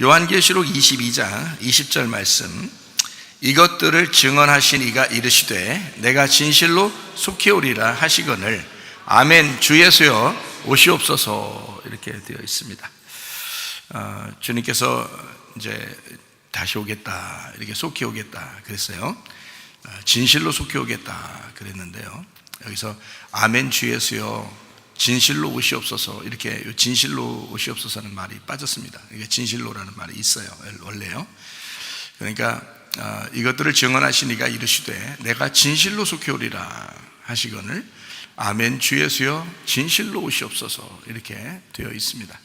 요한계시록 22장 20절 말씀, 이것들을 증언하신 이가 이르시되 내가 진실로 속히 오리라 하시거늘 아멘 주 예수여 오시옵소서, 이렇게 되어 있습니다. 주님께서 이제 다시 오겠다, 이렇게 속히 오겠다 그랬어요. 진실로 속히 오겠다 그랬는데요, 여기서 아멘 주 예수여 진실로 오시옵소서, 이렇게 진실로 오시옵소서는 말이 빠졌습니다. 이게 진실로라는 말이 있어요, 원래요. 그러니까 이것들을 증언하신 이가 이르시되 내가 진실로 속히 오리라 하시거늘 아멘 주 예수여 진실로 오시옵소서, 이렇게 되어 있습니다.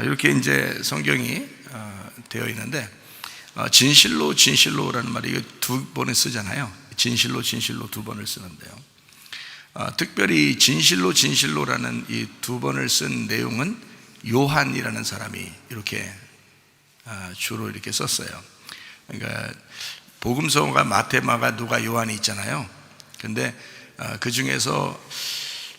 이렇게 이제 성경이 되어 있는데, 진실로라는 말이 두 번을 쓰잖아요. 진실로 두 번을 쓰는데요, 특별히 진실로라는 이 두 번을 쓴 내용은 요한이라는 사람이 이렇게 주로 이렇게 썼어요. 그러니까 복음서가 마태, 마가, 누가, 요한이 있잖아요. 근데 그 중에서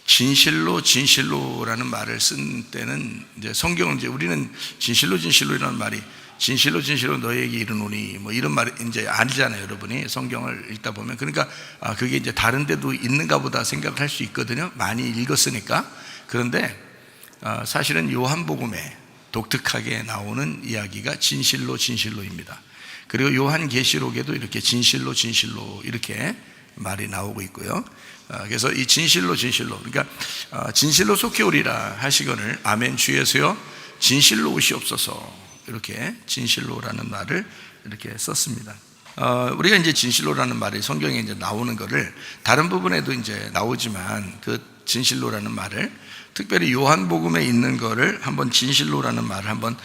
진실로라는 말을 쓴 때는 이제 성경은 이제 우리는 진실로라는 말이 진실로 너희에게 이르노니 뭐 이런 말 이제 아니잖아요, 여러분이 성경을 읽다 보면. 그러니까 그게 이제 다른 데도 있는가 보다 생각할 수 있거든요, 많이 읽었으니까. 그런데 사실은 요한복음에 독특하게 나오는 이야기가 진실로입니다. 그리고 요한계시록에도 이렇게 진실로 이렇게 말이 나오고 있고요. 그래서 이 진실로 그러니까 진실로 속히 오리라 하시거늘 아멘 주 예수여 진실로 오시옵소서, 이렇게 진실로라는 말을 이렇게 썼습니다. 우리가 이제 진실로라는 말이 성경에 이제 나오는 거를 다른 부분에도 이제 나오지만, 그 진실로라는 말을 특별히 요한복음에 있는 거를 한번 진실로라는 말을 한번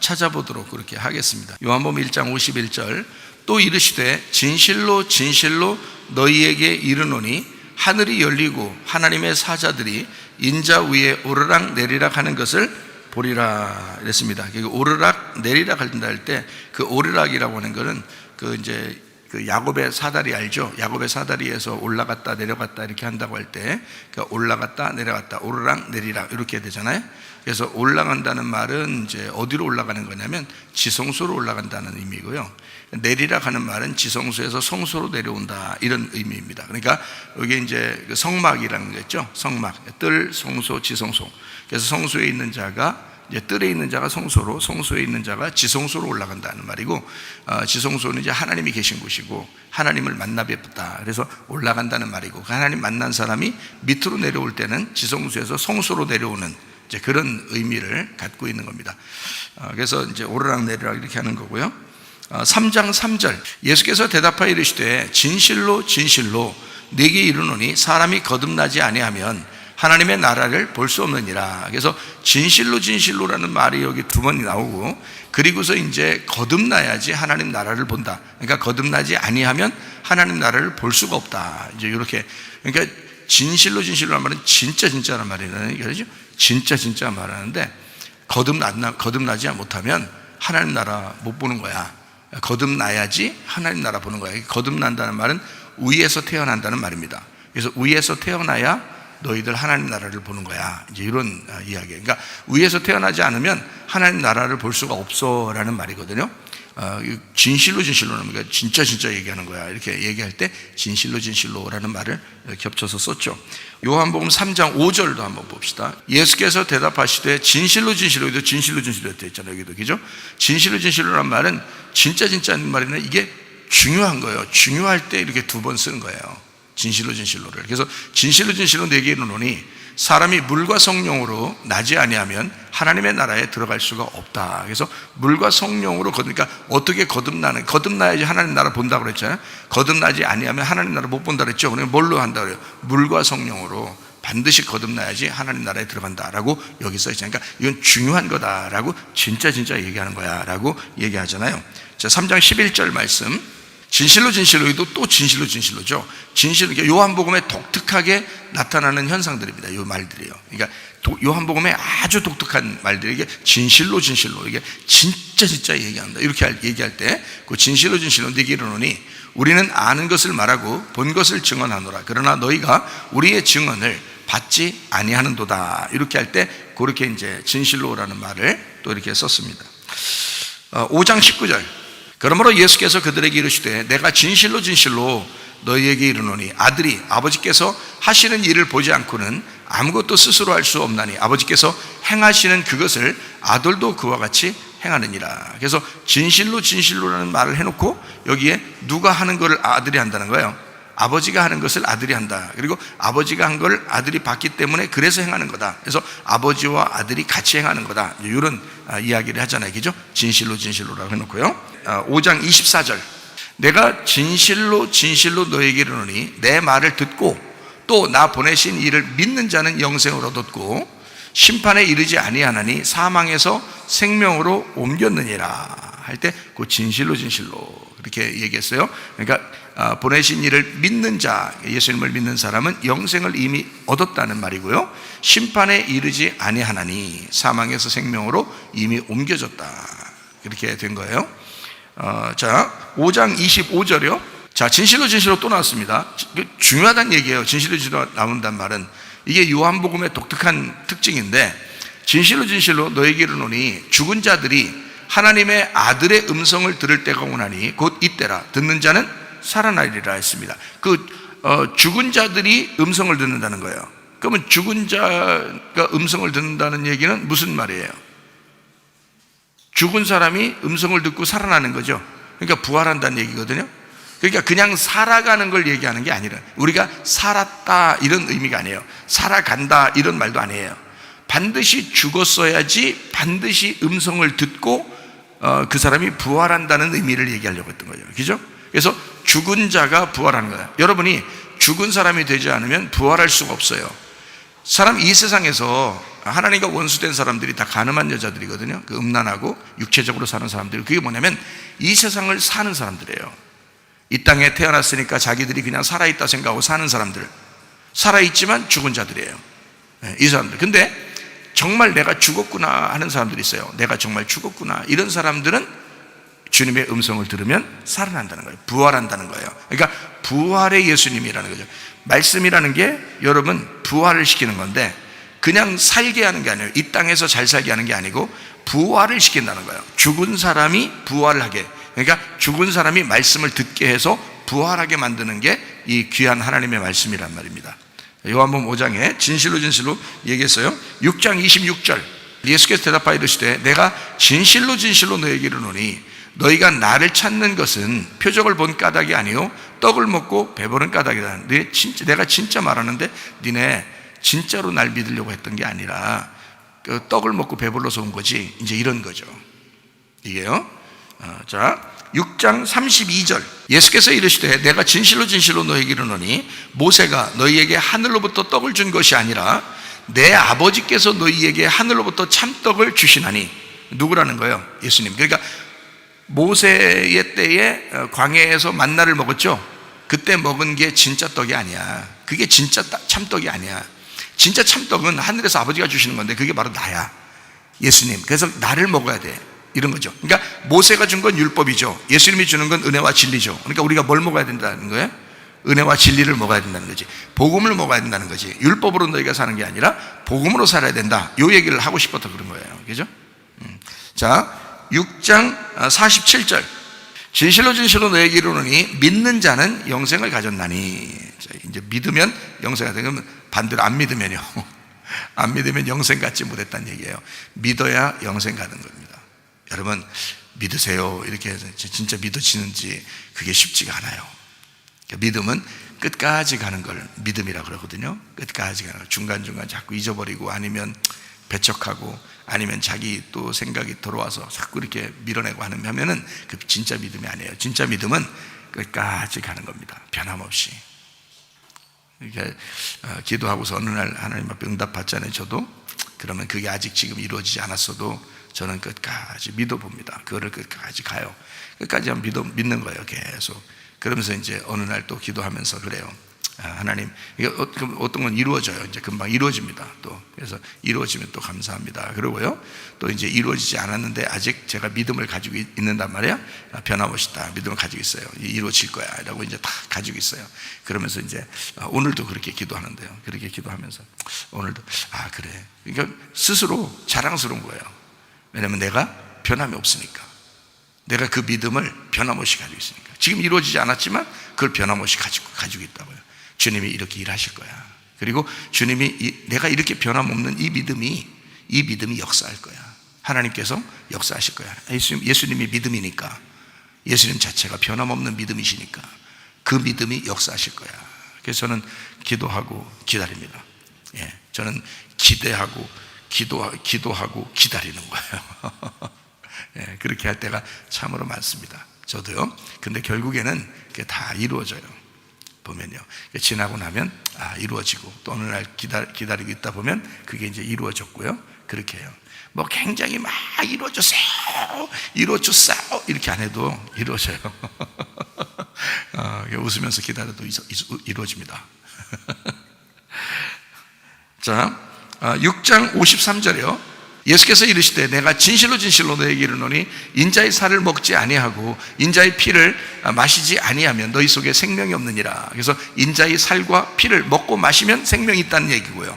찾아보도록 그렇게 하겠습니다. 요한복음 1장 51절, 또 이르시되 진실로 너희에게 이르노니 하늘이 열리고 하나님의 사자들이 인자 위에 오르락 내리락 하는 것을 보리라 이랬습니다. 오르락 내리락 한다 할 때 그 오르락이라고 하는 거는 그 이제 그 야곱의 사다리 알죠? 야곱의 사다리에서 올라갔다 내려갔다 이렇게 한다고 할 때 올라갔다 내려갔다 오르락 내리락 이렇게 되잖아요. 그래서 올라간다는 말은 이제 어디로 올라가는 거냐면 지성소로 올라간다는 의미고요, 내리락 하는 말은 지성소에서 성소로 내려온다, 이런 의미입니다. 그러니까 여기 이제 성막이라는 거 있죠? 성막, 뜰, 성소, 지성소. 그래서 성소에 있는 자가 이제 뜰에 있는 자가 성소로, 성소에 있는 자가 지성소로 올라간다는 말이고, 지성소는 이제 하나님이 계신 곳이고 하나님을 만나 뵙다, 그래서 올라간다는 말이고, 하나님 만난 사람이 밑으로 내려올 때는 지성소에서 성소로 내려오는 이제 그런 의미를 갖고 있는 겁니다. 그래서 이제 오르락 내리락 이렇게 하는 거고요. 3장 3절, 예수께서 대답하여 이르시되 진실로 네게 이르노니 사람이 거듭나지 아니하면 하나님의 나라를 볼 수 없느니라. 그래서 진실로라는 말이 여기 두 번이 나오고, 그리고서 이제 거듭나야지 하나님 나라를 본다. 그러니까 거듭나지 아니하면 하나님 나라를 볼 수가 없다, 이제 이렇게. 그러니까 진실로라는 말은 진짜란 말이에요. 그렇죠? 진짜 말하는데, 거듭나지 못하면 하나님 나라 못 보는 거야. 거듭나야지 하나님 나라 보는 거야. 거듭난다는 말은 위에서 태어난다는 말입니다. 그래서 위에서 태어나야 너희들 하나님 나라를 보는 거야, 이제 이런 이야기예요. 그러니까 위에서 태어나지 않으면 하나님 나라를 볼 수가 없어라는 말이거든요. 진실로라는 거 진짜 얘기하는 거야, 이렇게 얘기할 때 진실로라는 말을 겹쳐서 썼죠. 요한복음 3장 5절도 한번 봅시다. 예수께서 대답하시되 진실로 여기도 진실로 되어 있잖아요, 여기도. 그죠? 진실로라는 말은 진짜는 말이는 이게 중요한 거예요. 중요할 때 이렇게 두 번 쓰는 거예요, 진실로를. 그래서 진실로 내게 이르노니 사람이 물과 성령으로 나지 아니하면 하나님의 나라에 들어갈 수가 없다. 그래서 물과 성령으로 그러니까 어떻게 거듭나야지 하나님 나라 본다고 그랬잖아요. 거듭나지 아니하면 하나님 나라 못 본다 그랬죠. 그러면 뭘로 한다 그래요? 물과 성령으로 반드시 거듭나야지 하나님 나라에 들어간다라고 여기 써 있잖아요. 그러니까 이건 중요한 거다라고 진짜 얘기하는 거야라고 얘기하잖아요. 자, 3장 11절 말씀, 진실로도 또 진실로죠. 그러니까 요한복음에 독특하게 나타나는 현상들입니다, 이 말들이요. 그러니까 요한복음에 아주 독특한 말들이 이게 진실로 이게 진짜 얘기한다, 이렇게 얘기할 때 그 진실로 네게 이르노니 우리는 아는 것을 말하고 본 것을 증언하노라. 그러나 너희가 우리의 증언을 받지 아니하는도다. 이렇게 할 때 그렇게 이제 진실로라는 말을 또 이렇게 썼습니다. 5장 19절. 그러므로 예수께서 그들에게 이르시되 내가 진실로 진실로 너희에게 이르노니 아들이 아버지께서 하시는 일을 보지 않고는 아무것도 스스로 할 수 없나니 아버지께서 행하시는 그것을 아들도 그와 같이 행하느니라. 그래서 진실로 진실로라는 말을 해놓고 여기에 누가 하는 것을 아들이 한다는 거예요. 아버지가 하는 것을 아들이 한다. 그리고 아버지가 한 걸 아들이 봤기 때문에 그래서 행하는 거다. 그래서 아버지와 아들이 같이 행하는 거다. 이런 이야기를 하잖아요. 그죠? 진실로 진실로라고 해놓고요. 5장 24절. 내가 진실로 진실로 너에게 이르노니 내 말을 듣고 또 나 보내신 이를 믿는 자는 영생을 얻었고 심판에 이르지 아니하나니 사망에서 생명으로 옮겼느니라 할 때 그 진실로 진실로 그렇게 얘기했어요. 그러니까 보내신 이를 믿는 자, 예수님을 믿는 사람은 영생을 이미 얻었다는 말이고요. 심판에 이르지 아니하나니 사망에서 생명으로 이미 옮겨졌다. 그렇게 된 거예요. 자, 5장 25절이요. 자, 진실로 진실로 또 나왔습니다. 중요하다는 얘기예요. 진실로 진실로 나온다는 말은 이게 요한복음의 독특한 특징인데 진실로 진실로 너에게 이르노니 죽은 자들이 하나님의 아들의 음성을 들을 때가 오나니 곧 이때라. 듣는 자는 살아나리라 했습니다. 죽은 자들이 음성을 듣는다는 거예요. 그러면 죽은 자가 음성을 듣는다는 얘기는 무슨 말이에요? 죽은 사람이 음성을 듣고 살아나는 거죠. 그러니까 부활한다는 얘기거든요. 그러니까 그냥 살아가는 걸 얘기하는 게 아니라 우리가 살았다 이런 의미가 아니에요. 살아간다 이런 말도 아니에요. 반드시 죽었어야지 반드시 음성을 듣고 그 사람이 부활한다는 의미를 얘기하려고 했던 거죠. 그죠? 그래서 죽은 자가 부활하는 거예요. 여러분이 죽은 사람이 되지 않으면 부활할 수가 없어요. 이 세상에서 하나님과 원수된 사람들이 다 가늠한 여자들이거든요. 그 음란하고 육체적으로 사는 사람들. 그게 뭐냐면 이 세상을 사는 사람들이에요. 이 땅에 태어났으니까 자기들이 그냥 살아있다 생각하고 사는 사람들. 살아있지만 죽은 자들이에요. 이 사람들. 근데 정말 내가 죽었구나 하는 사람들이 있어요. 내가 정말 죽었구나. 이런 사람들은 주님의 음성을 들으면 살아난다는 거예요. 부활한다는 거예요. 그러니까 부활의 예수님이라는 거죠. 말씀이라는 게 여러분 부활을 시키는 건데 그냥 살게 하는 게 아니에요. 이 땅에서 잘 살게 하는 게 아니고 부활을 시킨다는 거예요. 죽은 사람이 부활을 하게. 그러니까 죽은 사람이 말씀을 듣게 해서 부활하게 만드는 게 이 귀한 하나님의 말씀이란 말입니다. 요한복음 5장에 진실로 진실로 얘기했어요. 6장 26절. 예수께서 대답하여 이르시되 내가 진실로 진실로 너에게 이르노니 너희가 나를 찾는 것은 표적을 본 까닭이 아니요 떡을 먹고 배부른 까닭이다. 내가 진짜 말하는데 니네 진짜로 날 믿으려고 했던 게 아니라 떡을 먹고 배불러서 온 거지. 이제 이런 거죠. 이게요. 자, 6장 32절. 예수께서 이르시되 내가 진실로 진실로 너에게 이르노니 모세가 너희에게 하늘로부터 떡을 준 것이 아니라 내 아버지께서 너희에게 하늘로부터 참떡을 주시나니. 누구라는 거예요? 예수님. 그러니까 모세의 때에 광야에서 만나를 먹었죠. 그때 먹은 게 진짜 떡이 아니야. 그게 진짜 참떡이 아니야. 진짜 참떡은 하늘에서 아버지가 주시는 건데 그게 바로 나야. 예수님. 그래서 나를 먹어야 돼. 이런 거죠. 그러니까 모세가 준 건 율법이죠. 예수님이 주는 건 은혜와 진리죠. 그러니까 우리가 뭘 먹어야 된다는 거예요? 은혜와 진리를 먹어야 된다는 거지. 복음을 먹어야 된다는 거지. 율법으로 너희가 사는 게 아니라 복음으로 살아야 된다. 이 얘기를 하고 싶어서 그런 거예요. 그죠? 자, 6장 47절. 진실로 진실로 너에게 이르노니 믿는 자는 영생을 가졌나니. 자, 이제 믿으면 영생이 되면 반대로 안 믿으면요. 안 믿으면 영생 갖지 못했다는 얘기예요. 믿어야 영생 가는 겁니다. 여러분 믿으세요 이렇게 해서 진짜 믿어지는지 그게 쉽지가 않아요. 믿음은 끝까지 가는 걸 믿음이라고 그러거든요. 끝까지 가는 걸. 중간중간 자꾸 잊어버리고 아니면 배척하고 아니면 자기 또 생각이 들어와서 자꾸 이렇게 밀어내고 하면은 그 진짜 믿음이 아니에요. 진짜 믿음은 끝까지 가는 겁니다. 변함없이. 이렇게 기도하고서 어느 날 하나님 앞에 응답 받잖아요. 저도. 그러면 그게 아직 지금 이루어지지 않았어도 저는 끝까지 믿어봅니다. 그거를 끝까지 가요. 끝까지 믿는 거예요. 계속. 그러면서 이제 어느 날 또 기도하면서 그래요. 하나님, 이게 어떤 건 이루어져요. 이제 금방 이루어집니다. 또 그래서 이루어지면 또 감사합니다. 그러고요. 또 이제 이루어지지 않았는데 아직 제가 믿음을 가지고 있는단 말이에요. 변함없이다. 믿음을 가지고 있어요. 이루어질 거야라고 이제 다 가지고 있어요. 그러면서 이제 오늘도 그렇게 기도하는데요. 그렇게 기도하면서 오늘도 그래. 그러니까 스스로 자랑스러운 거예요. 왜냐하면 내가 변함이 없으니까. 내가 그 믿음을 변함없이 가지고 있으니까. 지금 이루어지지 않았지만 그걸 변함없이 가지고 있다고요. 주님이 이렇게 일하실 거야. 그리고 주님이 내가 이렇게 변함없는 이 믿음이 역사할 거야. 하나님께서 역사하실 거야. 예수님이 믿음이니까, 예수님 자체가 변함없는 믿음이시니까 그 믿음이 역사하실 거야. 그래서 저는 기도하고 기다립니다. 저는 기대하고 기도하고 기다리는 거예요. 그렇게 할 때가 참으로 많습니다. 저도요. 근데 결국에는 그게 다 이루어져요. 보면요, 지나고 나면 이루어지고, 또 어느 날 기다리고 있다 보면 그게 이제 이루어졌고요. 그렇게 해요. 뭐 굉장히 막 이루어졌어요 이렇게 안 해도 이루어져요. 웃으면서 기다려도 이루어집니다. 자, 6장 53절이요. 예수께서 이르시되 내가 진실로 진실로 너에게 이르노니 인자의 살을 먹지 아니하고 인자의 피를 마시지 아니하면 너희 속에 생명이 없느니라. 그래서 인자의 살과 피를 먹고 마시면 생명이 있다는 얘기고요,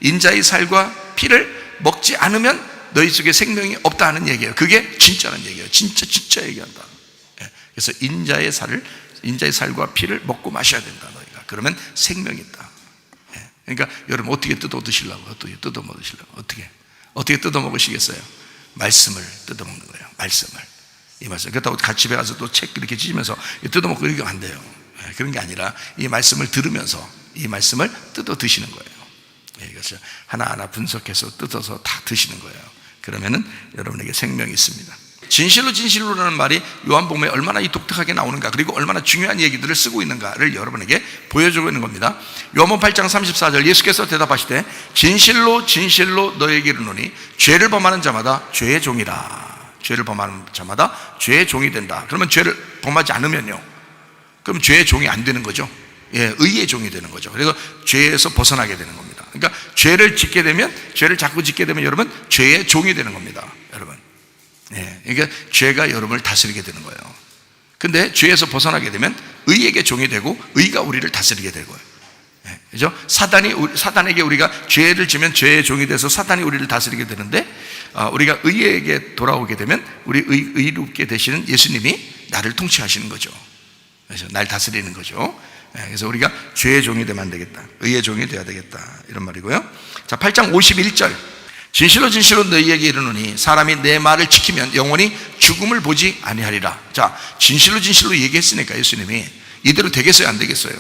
인자의 살과 피를 먹지 않으면 너희 속에 생명이 없다는 얘기예요. 그게 진짜라는 얘기예요. 진짜 얘기한다. 그래서 인자의 살과 피를 먹고 마셔야 된다 너희가. 그러면 생명이 있다. 그러니까 여러분 어떻게 뜯어 드시려고? 어떻게 뜯어 먹으시려고? 어떻게 뜯어 먹으시겠어요? 말씀을 뜯어 먹는 거예요. 말씀을. 이 말씀. 그렇다고 같이 집에 가서 또 책 이렇게 찢으면서 뜯어 먹고 이렇게 안 돼요. 그런 게 아니라 이 말씀을 들으면서 이 말씀을 뜯어 드시는 거예요. 이것을 하나하나 분석해서 뜯어서 다 드시는 거예요. 그러면은 여러분에게 생명이 있습니다. 진실로 진실로라는 말이 요한복음에 얼마나 독특하게 나오는가, 그리고 얼마나 중요한 얘기들을 쓰고 있는가를 여러분에게 보여주고 있는 겁니다. 요한복음 8장 34절 예수께서 대답하시되 진실로 진실로 너에게 이르노니 죄를 범하는 자마다 죄의 종이라. 죄를 범하는 자마다 죄의 종이 된다. 그러면 죄를 범하지 않으면요, 그럼 죄의 종이 안 되는 거죠. 의의 종이 되는 거죠. 그래서 죄에서 벗어나게 되는 겁니다. 그러니까 죄를 자꾸 짓게 되면 여러분 죄의 종이 되는 겁니다. 여러분. 그러니까 죄가 여러분을 다스리게 되는 거예요. 근데 죄에서 벗어나게 되면 의에게 종이 되고 의가 우리를 다스리게 되고요. 그죠? 사단에게 우리가 죄를 지면 죄의 종이 돼서 사단이 우리를 다스리게 되는데, 우리가 의에게 돌아오게 되면 우리 의롭게 되시는 예수님이 나를 통치하시는 거죠. 그래서 날 다스리는 거죠. 그래서 우리가 죄의 종이 되면 안 되겠다, 의의 종이 되어야 되겠다, 이런 말이고요. 자, 8장 51절 진실로 진실로 너희에게 이르노니 사람이 내 말을 지키면 영원히 죽음을 보지 아니하리라. 자, 진실로 진실로 얘기했으니까 예수님이 이대로 되겠어요, 안 되겠어요?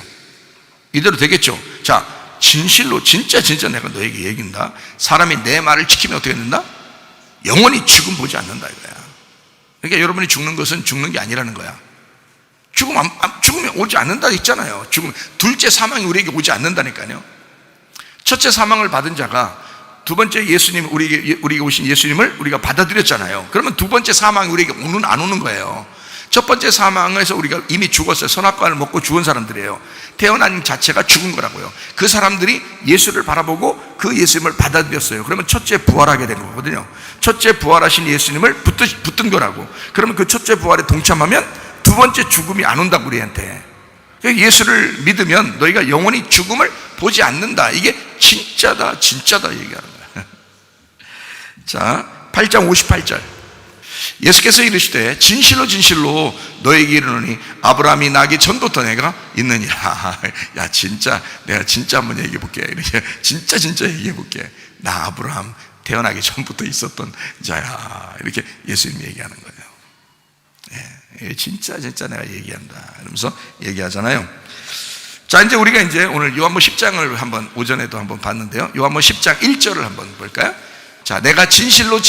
이대로 되겠죠. 자, 진실로 진짜 내가 너에게 얘기한다. 사람이 내 말을 지키면 어떻게 된다? 영원히 죽음 보지 않는다 이거야. 그러니까 여러분이 죽는 것은 죽는 게 아니라는 거야. 죽으면 오지 않는다 했잖아요. 둘째 사망이 우리에게 오지 않는다니까요. 첫째 사망을 받은 자가 두 번째 예수님, 우리에게 오신 예수님을 우리가 받아들였잖아요. 그러면 두 번째 사망이 우리에게 안 오는 거예요. 첫 번째 사망에서 우리가 이미 죽었어요. 선악과를 먹고 죽은 사람들이에요. 태어난 자체가 죽은 거라고요. 그 사람들이 예수를 바라보고 그 예수님을 받아들였어요. 그러면 첫째 부활하게 된 거거든요. 첫째 부활하신 예수님을 붙든 거라고. 그러면 그 첫째 부활에 동참하면 두 번째 죽음이 안 온다고 우리한테. 예수를 믿으면 너희가 영원히 죽음을 보지 않는다. 이게 진짜다 얘기하는 거야. 자, 8장 58절 예수께서 이르시되 진실로 진실로 너에게 이르노니 아브라함이 나기 전부터 내가 있느니라. 야, 내가 진짜 한번 얘기해 볼게. 이렇게 진짜 얘기해 볼게. 나 아브라함 태어나기 전부터 있었던 자야. 이렇게 예수님이 얘기하는 거예요. 진짜 내가 얘기한다 이러면서 얘기하잖아요. 자, 이제 우리가 오늘 요한복음 10장을 한번 오전에도 한번 봤는데요. 요한복음 10장 1절을 한번 볼까요? 자, 내가 진실로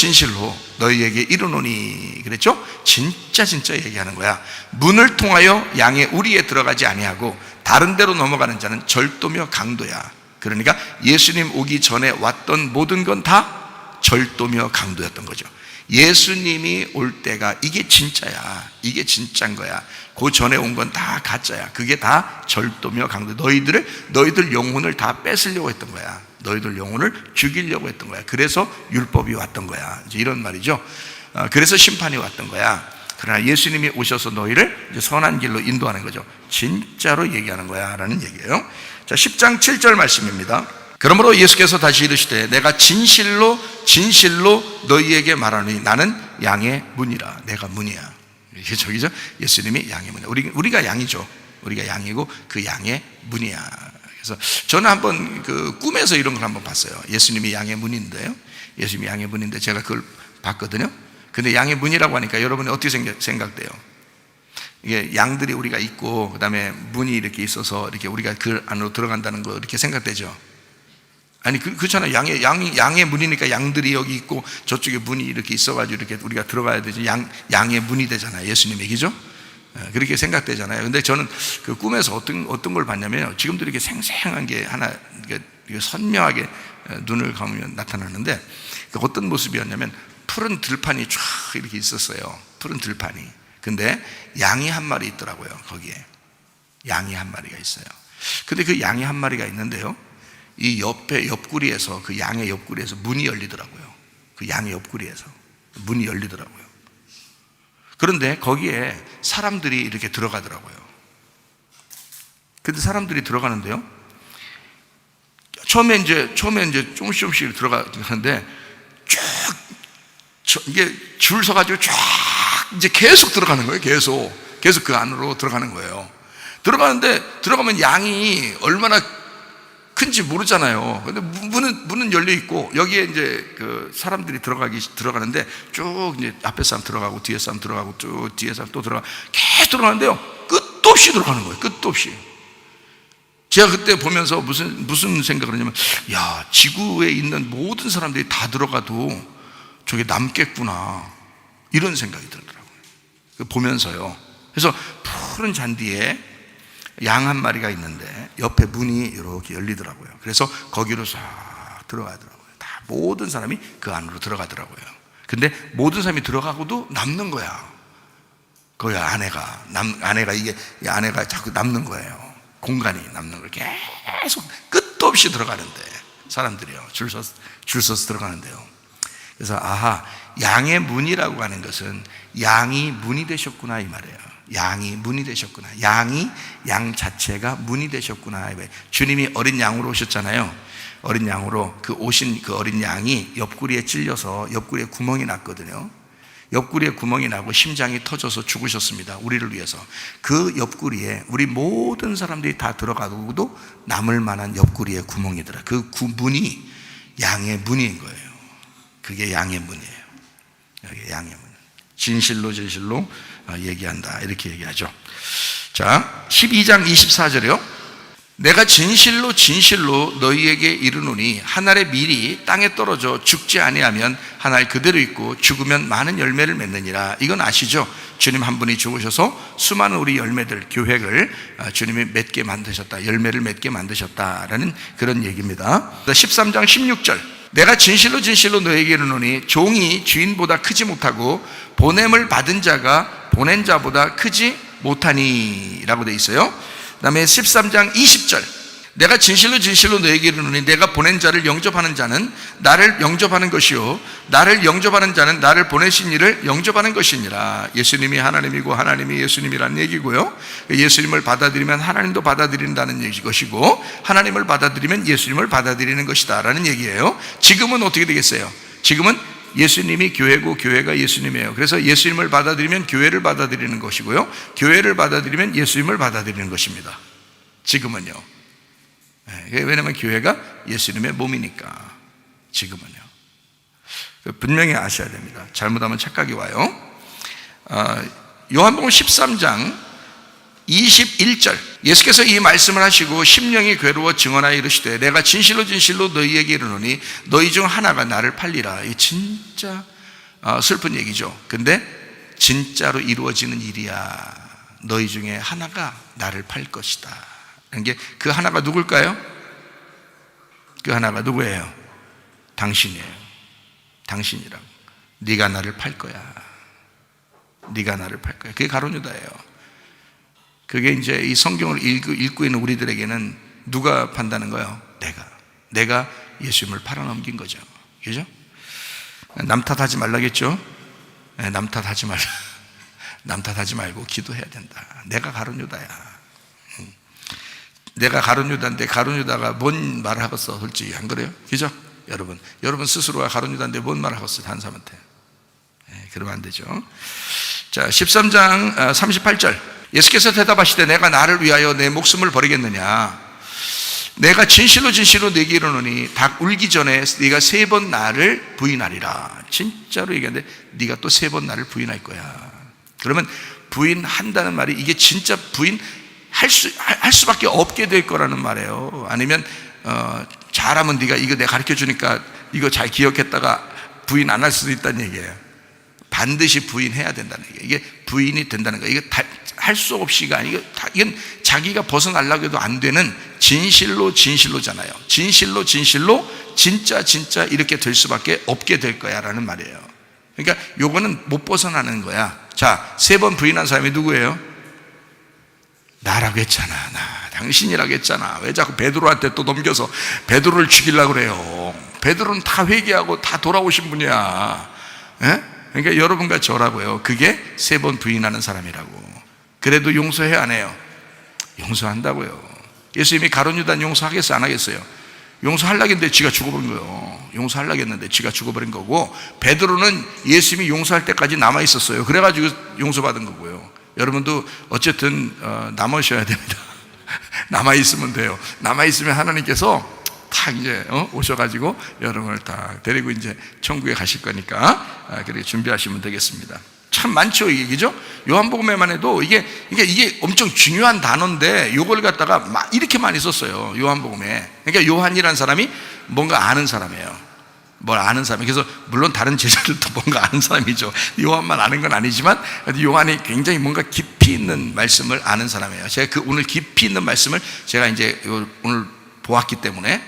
너희에게 이르노니 그랬죠? 진짜 얘기하는 거야. 문을 통하여 양의 우리에 들어가지 아니하고 다른 데로 넘어가는 자는 절도며 강도야. 그러니까 예수님 오기 전에 왔던 모든 건 다 절도며 강도였던 거죠. 예수님이 올 때가 이게 진짜야. 이게 진짜인 거야. 그 전에 온 건 다 가짜야. 그게 다 절도며 강도. 너희들 영혼을 다 뺏으려고 했던 거야. 너희들 영혼을 죽이려고 했던 거야. 그래서 율법이 왔던 거야. 이제 이런 말이죠. 그래서 심판이 왔던 거야. 그러나 예수님이 오셔서 너희를 이제 선한 길로 인도하는 거죠. 진짜로 얘기하는 거야 라는 얘기예요. 자, 10장 7절 말씀입니다. 그러므로 예수께서 다시 이르시되 내가 진실로 너희에게 말하노니 나는 양의 문이라. 내가 문이야. 저기죠? 예수님이 양의 문이야. 우리가 양이죠. 우리가 양이고 그 양의 문이야. 그래서 저는 한번 그 꿈에서 이런 걸 한번 봤어요. 예수님이 양의 문인데요. 예수님이 양의 문인데 제가 그걸 봤거든요. 근데 양의 문이라고 하니까 여러분이 어떻게 생각돼요? 이게 양들이 우리가 있고 그다음에 문이 이렇게 있어서 이렇게 우리가 그 안으로 들어간다는 거 이렇게 생각되죠? 아니 그렇잖아요. 양의 문이니까 양들이 여기 있고 저쪽에 문이 이렇게 있어가지고 이렇게 우리가 들어가야 되지. 양의 문이 되잖아요. 예수님 얘기죠. 그렇게 생각되잖아요. 근데 저는 그 꿈에서 어떤 걸 봤냐면 지금도 이렇게 생생한 게 하나 이게 선명하게 눈을 감으면 나타나는데 어떤 모습이었냐면 푸른 들판이 쫙 이렇게 있었어요. 푸른 들판이. 근데 양이 한 마리 있더라고요. 거기에 양이 한 마리가 있어요. 근데 그 양이 한 마리가 있는데요, 이 옆구리에서 그 양의 옆구리에서 문이 열리더라고요. 그 양의 옆구리에서 문이 열리더라고요. 그런데 거기에 사람들이 이렇게 들어가더라고요. 근데 사람들이 들어가는데요, 처음에 이제 조금씩 들어가는데 이게 줄 서가지고 쫙 이제 계속 들어가는 거예요. 계속 그 안으로 들어가는 거예요. 들어가면 양이 얼마나 큰지 모르잖아요. 근데 문은 열려 있고 여기에 이제 그 사람들이 들어가는데 쭉 이제 앞에 사람 들어가고 뒤에 사람 들어가고 쭉 뒤에 사람 또 들어가 계속 들어가는데요, 끝도 없이 들어가는 거예요. 끝도 없이. 제가 그때 보면서 무슨 생각을 했냐면, 야, 지구에 있는 모든 사람들이 다 들어가도 저게 남겠구나, 이런 생각이 들더라고요. 보면서요. 그래서 푸른 잔디에 양 한 마리가 있는데 옆에 문이 이렇게 열리더라고요. 그래서 거기로 싹 들어가더라고요. 다 모든 사람이 그 안으로 들어가더라고요. 근데 모든 사람이 들어가고도 남는 거야. 거기 아내가 이 아내가 자꾸 남는 거예요. 공간이 남는 걸 계속 끝도 없이 들어가는데 사람들이요, 줄 서서 들어가는데요. 그래서 아하, 양의 문이라고 하는 것은 양이 문이 되셨구나 이 말이에요. 양이 문이 되셨구나. 양 자체가 문이 되셨구나. 주님이 어린 양으로 오셨잖아요. 어린 양으로 오신 그 어린 양이 옆구리에 찔려서 옆구리에 구멍이 났거든요. 옆구리에 구멍이 나고 심장이 터져서 죽으셨습니다. 우리를 위해서. 그 옆구리에 우리 모든 사람들이 다 들어가고도 남을 만한 옆구리에 구멍이더라. 그 문이 양의 문인 거예요. 그게 양의 문이에요. 여기 양의 문. 진실로 얘기한다, 이렇게 얘기하죠. 자, 12장 24절이요. 내가 진실로 너희에게 이르노니 한 알의 밀이 땅에 떨어져 죽지 아니하면 한 알 그대로 있고 죽으면 많은 열매를 맺느니라. 이건 아시죠? 주님 한 분이 죽으셔서 수많은 우리 열매들, 교회를 주님이 맺게 만드셨다, 열매를 맺게 만드셨다라는 그런 얘기입니다. 13장 16절. 내가 진실로 너희에게 이르노니 종이 주인보다 크지 못하고 보냄을 받은 자가 보낸 자보다 크지 못하니 라고 되어 있어요. 그 다음에 13장 20절. 내가 진실로 너희에게 이르노니 내가 보낸 자를 영접하는 자는 나를 영접하는 것이요 나를 영접하는 자는 나를 보내신 이를 영접하는 것이니라. 예수님이 하나님이고 하나님이 예수님이라는 얘기고요, 예수님을 받아들이면 하나님도 받아들인다는 것이고 하나님을 받아들이면 예수님을 받아들이는 것이다 라는 얘기예요. 지금은 어떻게 되겠어요? 지금은 예수님이 교회고 교회가 예수님이에요. 그래서 예수님을 받아들이면 교회를 받아들이는 것이고요, 교회를 받아들이면 예수님을 받아들이는 것입니다. 지금은요. 왜냐하면 교회가 예수님의 몸이니까. 지금은요. 분명히 아셔야 됩니다. 잘못하면 착각이 와요. 요한복음 13장 21절. 예수께서 이 말씀을 하시고 심령이 괴로워 증언하여 이르시되 내가 진실로 너희에게 이르노니 너희 중 하나가 나를 팔리라. 이 진짜 슬픈 얘기죠. 근데 진짜로 이루어지는 일이야. 너희 중에 하나가 나를 팔 것이다. 그 하나가 누굴까요? 그 하나가 누구예요? 당신이에요. 당신이라고. 네가 나를 팔 거야. 네가 나를 팔 거야. 그게 가룟 유다예요. 그게 이제 이 성경을 읽고 있는 우리들에게는 누가 판다는 거예요? 내가 예수님을 팔아넘긴 거죠. 그죠? 남 탓하지 말라겠죠? 남 탓하지 말고 기도해야 된다. 내가 가룟 유다야. 내가 가룟 유다인데 가룟 유다가 뭔 말을 하겠어? 솔직히 안 그래요? 그죠? 여러분 스스로가 가룟 유다인데 뭔 말을 하겠어? 다른 사람한테. 그러면 안 되죠. 자, 13장 38절. 예수께서 대답하시되 내가 나를 위하여 내 목숨을 버리겠느냐? 내가 진실로 진실로 네게 이르노니 닭 울기 전에 네가 3번 나를 부인하리라. 진짜로 얘기하는데 네가 또 3번 나를 부인할 거야. 그러면 부인한다는 말이 이게 진짜 부인할 수밖에 없게 될 거라는 말이에요. 아니면 잘하면 네가 이거 내가 가르쳐 주니까 이거 잘 기억했다가 부인 안 할 수도 있다는 얘기예요. 반드시 부인해야 된다는 얘기예요. 이게 부인이 된다는 거예요. 이게 할 수 없이가 아니고 이건 자기가 벗어나려고 해도 안 되는 진실로잖아요. 진실로 진짜 이렇게 될 수밖에 없게 될 거야 라는 말이에요. 그러니까 요거는 못 벗어나는 거야. 자, 3번 부인한 사람이 누구예요? 나라고 했잖아. 당신이라고 했잖아. 왜 자꾸 베드로한테 또 넘겨서 베드로를 죽이려고 그래요? 베드로는 다 회개하고 다 돌아오신 분이야. 예? 그러니까 여러분과 저라고요. 그게 3번 부인하는 사람이라고. 그래도 용서해 안 해요? 용서한다고요. 예수님이 가룟 유다는 용서하겠어요? 안 하겠어요? 용서하려고 했는데 지가 죽어버린 거예요. 용서하려고 했는데 지가 죽어버린 거고, 베드로는 예수님이 용서할 때까지 남아 있었어요. 그래가지고 용서받은 거고요. 여러분도 어쨌든 남으셔야 됩니다. 남아 있으면 돼요. 남아 있으면 하나님께서 다 이제 오셔가지고 여러분을 다 데리고 이제 천국에 가실 거니까 그렇게 준비하시면 되겠습니다. 참 많죠, 이 얘기죠. 요한복음에만 해도 이게 엄청 중요한 단어인데 요걸 갖다가 이렇게 많이 썼어요, 요한복음에. 그러니까 요한이라는 사람이 뭔가 아는 사람이에요. 뭘 아는 사람. 그래서 물론 다른 제자들도 뭔가 아는 사람이죠. 요한만 아는 건 아니지만 요한이 굉장히 뭔가 깊이 있는 말씀을 아는 사람이에요. 제가 오늘 깊이 있는 말씀을 제가 이제 오늘 보았기 때문에,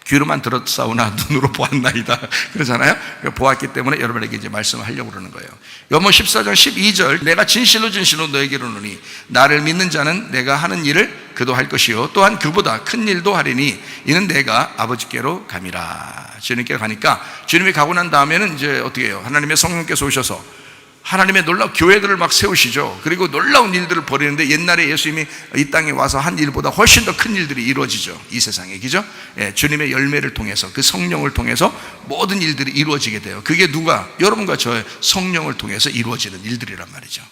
귀로만 들었사오나 눈으로 보았나이다 그러잖아요. 보았기 때문에 여러분에게 이제 말씀을 하려고 그러는 거예요. 요한복음 14장 12절. 내가 진실로 너에게 이르노니 나를 믿는 자는 내가 하는 일을 그도 할 것이요 또한 그보다 큰 일도 하리니 이는 내가 아버지께로 감이라. 주님께 가니까, 주님이 가고 난 다음에는 이제 어떻게 해요? 하나님의 성령께서 오셔서 하나님의 놀라운 교회들을 막 세우시죠. 그리고 놀라운 일들을 벌이는데, 옛날에 예수님이 이 땅에 와서 한 일보다 훨씬 더 큰 일들이 이루어지죠, 이 세상에. 그죠? 예, 주님의 열매를 통해서, 그 성령을 통해서 모든 일들이 이루어지게 돼요. 그게 누가? 여러분과 저의 성령을 통해서 이루어지는 일들이란 말이죠.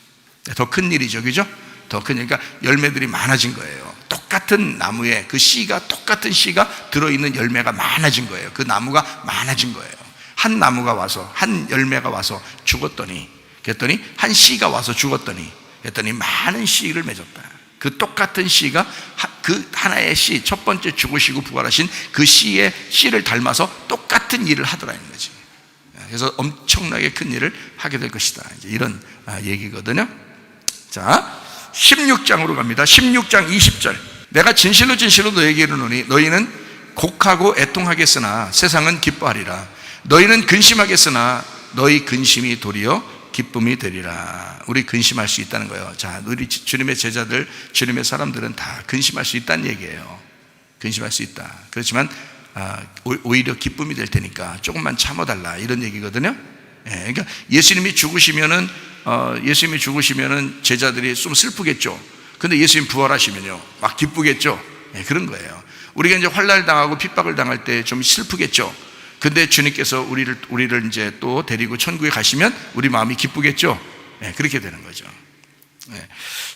더 큰 일이죠. 그죠? 더 큰 일. 그러니까 열매들이 많아진 거예요. 똑같은 나무에 똑같은 씨가 들어있는 열매가 많아진 거예요. 그 나무가 많아진 거예요. 한 나무가 와서, 한 열매가 와서 죽었더니, 그랬더니 한 씨가 와서 죽었더니, 그랬더니 많은 씨를 맺었다. 그 똑같은 씨가 그 하나의 씨, 첫 번째 죽으시고 부활하신 그 씨를 닮아서 똑같은 일을 하더라는 거지. 그래서 엄청나게 큰 일을 하게 될 것이다, 이제 이런 얘기거든요. 자, 16장으로 갑니다. 16장 20절. 내가 진실로 너에게 이르노니 너희는 곡하고 애통하겠으나 세상은 기뻐하리라. 너희는 근심하겠으나 너희 근심이 도리어 기쁨이 되리라. 우리 근심할 수 있다는 거예요. 자, 우리 주님의 제자들, 주님의 사람들은 다 근심할 수 있다는 얘기예요. 근심할 수 있다. 그렇지만 오히려 기쁨이 될 테니까 조금만 참아달라, 이런 얘기거든요. 예, 그러니까 예수님이 죽으시면은 제자들이 좀 슬프겠죠. 근데 예수님 부활하시면요, 막 기쁘겠죠. 예, 그런 거예요. 우리가 이제 환난을 당하고 핍박을 당할 때 좀 슬프겠죠. 근데 주님께서 우리를 이제 또 데리고 천국에 가시면 우리 마음이 기쁘겠죠. 네, 그렇게 되는 거죠. 네.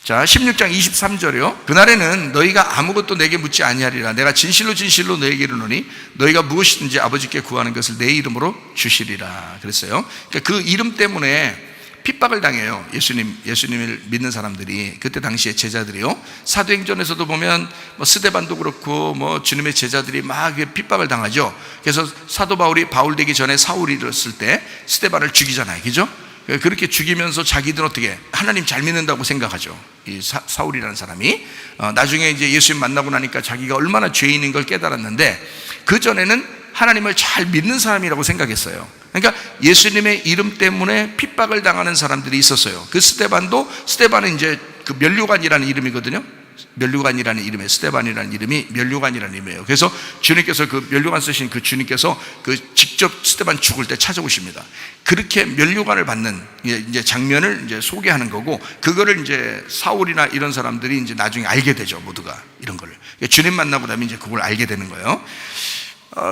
자, 16장 23절이요. 그날에는 너희가 아무것도 내게 묻지 아니하리라. 내가 진실로 너에게 이르노니 너희가 무엇이든지 아버지께 구하는 것을 내 이름으로 주시리라. 그랬어요. 그러니까 그 이름 때문에 핍박을 당해요. 예수님을 믿는 사람들이. 그때 당시에 제자들이요. 사도행전에서도 보면 스데반도 그렇고 주님의 제자들이 막 핍박을 당하죠. 그래서 사도 바울 되기 전에 사울이었을 때 스데반을 죽이잖아요. 그죠? 그렇게 죽이면서 자기들은 어떻게 하나님 잘 믿는다고 생각하죠. 이 사울이라는 사람이 나중에 이제 예수님 만나고 나니까 자기가 얼마나 죄인인 걸 깨달았는데, 그 전에는 하나님을 잘 믿는 사람이라고 생각했어요. 그러니까 예수님의 이름 때문에 핍박을 당하는 사람들이 있었어요. 그 스데반은 이제 그 면류관이라는 이름이거든요. 면류관이라는 이름이에요. 스데반이라는 이름이 면류관이라는 이름이에요. 그래서 주님께서 그 면류관 쓰신 그 주님께서 그 직접 스데반 죽을 때 찾아오십니다. 그렇게 면류관을 받는 이제 장면을 이제 소개하는 거고, 그거를 이제 사울이나 이런 사람들이 이제 나중에 알게 되죠, 모두가. 이런 걸. 주님 만나고 나면 이제 그걸 알게 되는 거예요.